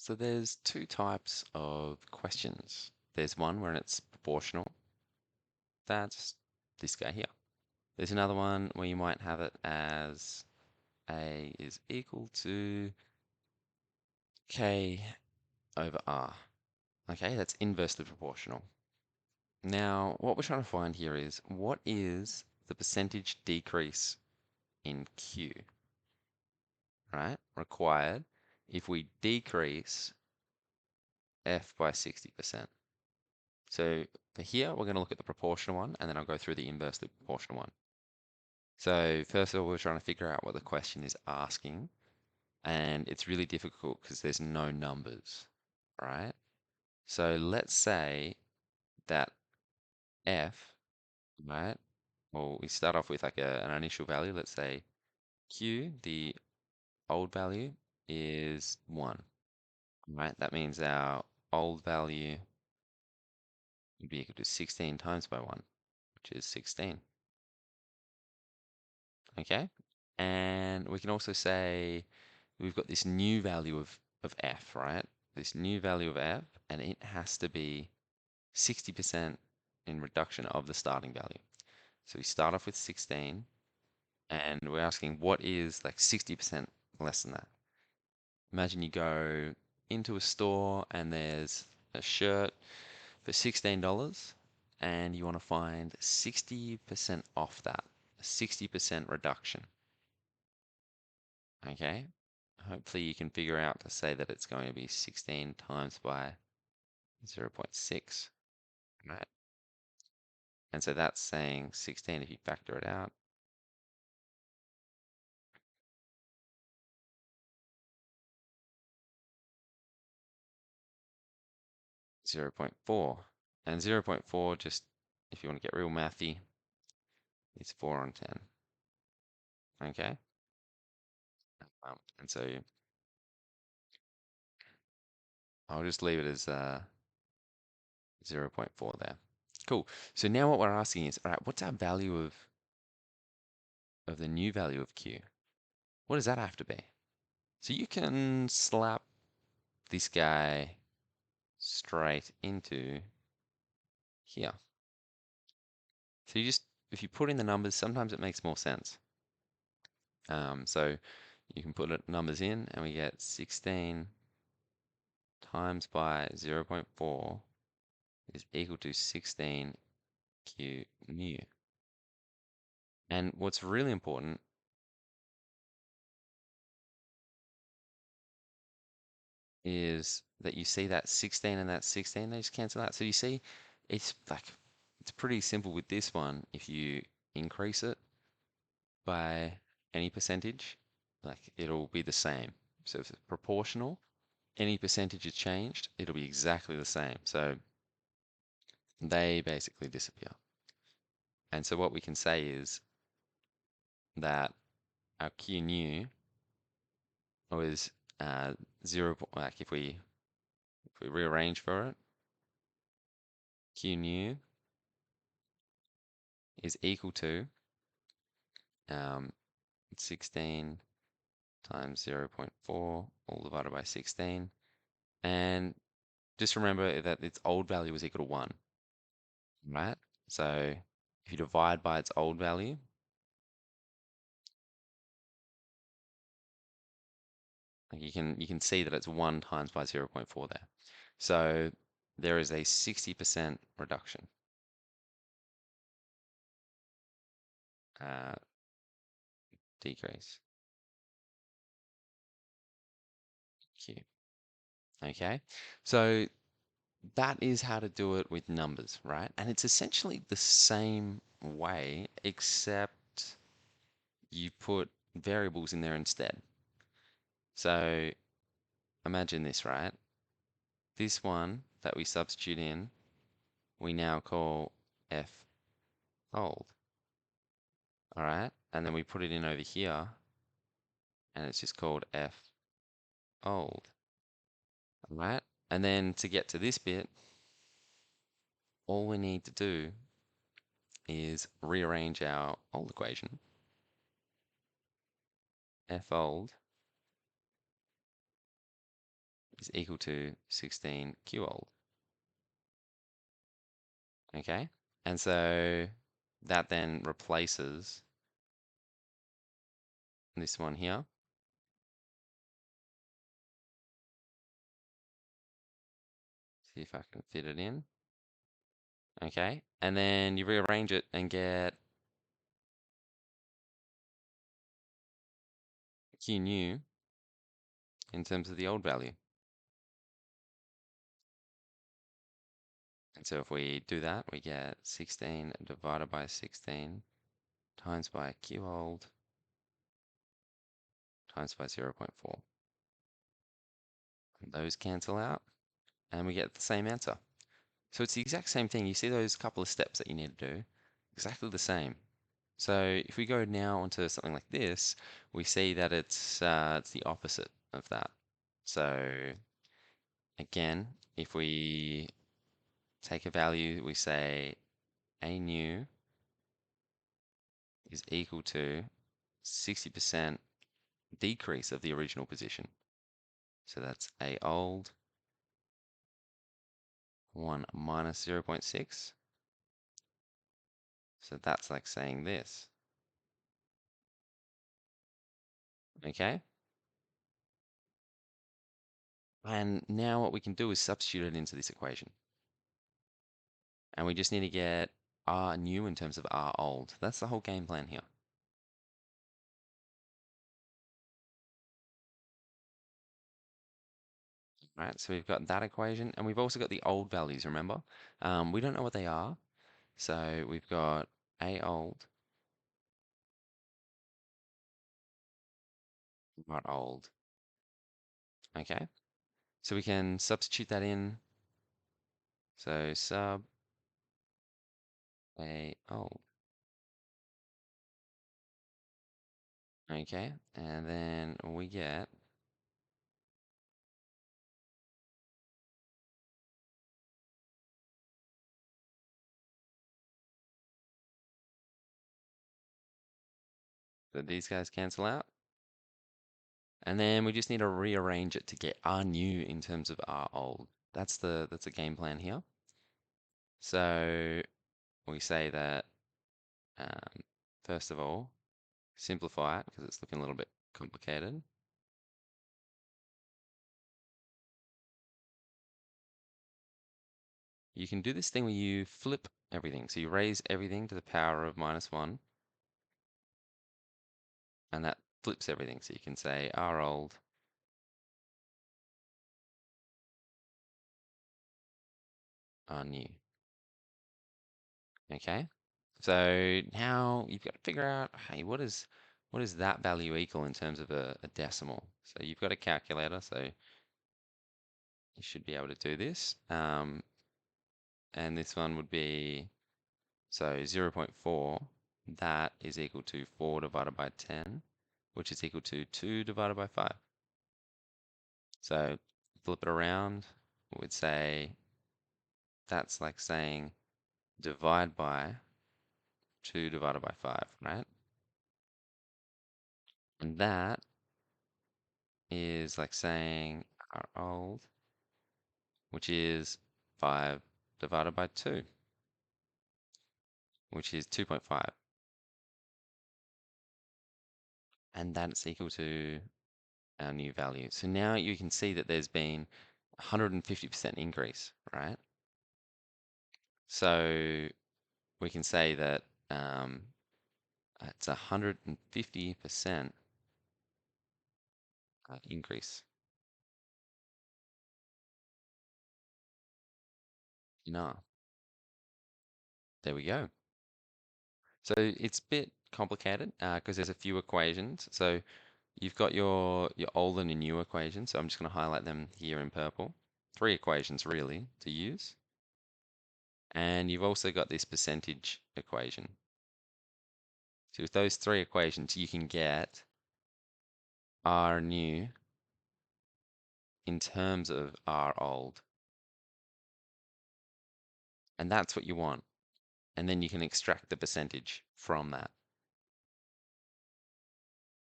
So there's two types of questions. There's one where it's proportional. That's this guy here. There's another one where you might have it as A is equal to K over R. Okay, that's inversely proportional. Now, what we're trying to find here is what is the percentage decrease in Q, right? Required if we decrease F by 60%. So for here, we're going to look at the proportional one, and then I'll go through the inversely proportional one. So first of all, we're trying to figure out what the question is asking, and it's really difficult because there's no numbers, right? So let's say that F, right? Well, we start off with like an initial value. Let's say Q, the old value, is 1, right? That means our old value would be equal to 16 times by 1, which is 16. Okay? And we can also say we've got this new value of f, right? This new value of f, and it has to be 60% in reduction of the starting value. So we start off with 16, and we're asking what is like 60% less than that. Imagine you go into a store and there's a shirt for $16, and you want to find 60% off that, a 60% reduction. Okay, hopefully you can figure out to say that it's going to be 16 times by 0.6, right? And so that's saying 16 if you factor it out. Zero 0.4. And 0.4, just if you want to get real mathy, is 4 on 10. Okay? And so I'll just leave it as 0.4 there. Cool. So now what we're asking is, all right, what's our value of the new value of Q? What does that have to be? So you can slap this guy straight into here. So you just, if you put in the numbers, sometimes it makes more sense. So you can put numbers in and we get 16 times by 0.4 is equal to 16 Q mu. And what's really important is that you see that 16 and that 16, they just cancel out. So you see, it's like, it's pretty simple with this one. If you increase it by any percentage, like it'll be the same. So if it's proportional, any percentage is changed, it'll be exactly the same. So they basically disappear. And so what we can say is that our Q new was 0, like if we rearrange for it, Q new is equal to 16 times 0.4 all divided by 16. And just remember that its old value is equal to 1, right? So if you divide by its old value, you can see that it's 1 times by 0.4 there. So there is a 60% reduction. Uh, decrease. Q. Okay, so that is how to do it with numbers, right? And it's essentially the same way, except you put variables in there instead. So imagine this, right? This one that we substitute in, we now call F old. All right, and then we put it in over here, and it's just called F old. All right, and then to get to this bit, all we need to do is rearrange our old equation, F old is equal to 16 Q old. Okay, and so that then replaces this one here. See if I can fit it in. Okay, and then you rearrange it and get Q new in terms of the old value. And so if we do that, we get 16 divided by 16 times by Q old times by 0.4. And those cancel out, and we get the same answer. So it's the exact same thing. You see those couple of steps that you need to do? Exactly the same. So if we go now onto something like this, we see that it's the opposite of that. So again, if we take a value, we say A new is equal to 60% decrease of the original position. So that's A old 1 minus 0.6. So that's like saying this. Okay? And now what we can do is substitute it into this equation. And we just need to get R new in terms of R old. That's the whole game plan here. Right, so we've got that equation, and we've also got the old values, remember? We don't know what they are, so we've got A old, not old. Okay, so we can substitute that in. So sub A old. Okay, and then we get that these guys cancel out. And then we just need to rearrange it to get R new in terms of R old. That's the game plan here. So we say that first of all, simplify it because it's looking a little bit complicated. You can do this thing where you flip everything. So you raise everything to the power of -1, and that flips everything. So you can say R old R new. Okay. So now you've got to figure out, hey, what is that value equal in terms of a decimal? So you've got a calculator, so you should be able to do this. And this one would be, so 0.4, that is equal to 4 divided by 10, which is equal to 2 divided by 5. So flip it around, we'd say that's like saying divide by 2 divided by 5, right? And that is like saying our old, which is 5 divided by 2, which is 2.5. And that's equal to our new value. So now you can see that there's been 150% increase, right? So we can say that it's 150% increase in R. There we go. So it's a bit complicated because there's a few equations. So you've got your old and your new equations. So I'm just going to highlight them here in purple. 3 equations really to use. And you've also got this percentage equation. So with those 3 equations, you can get R new in terms of R old. And that's what you want. And then you can extract the percentage from that.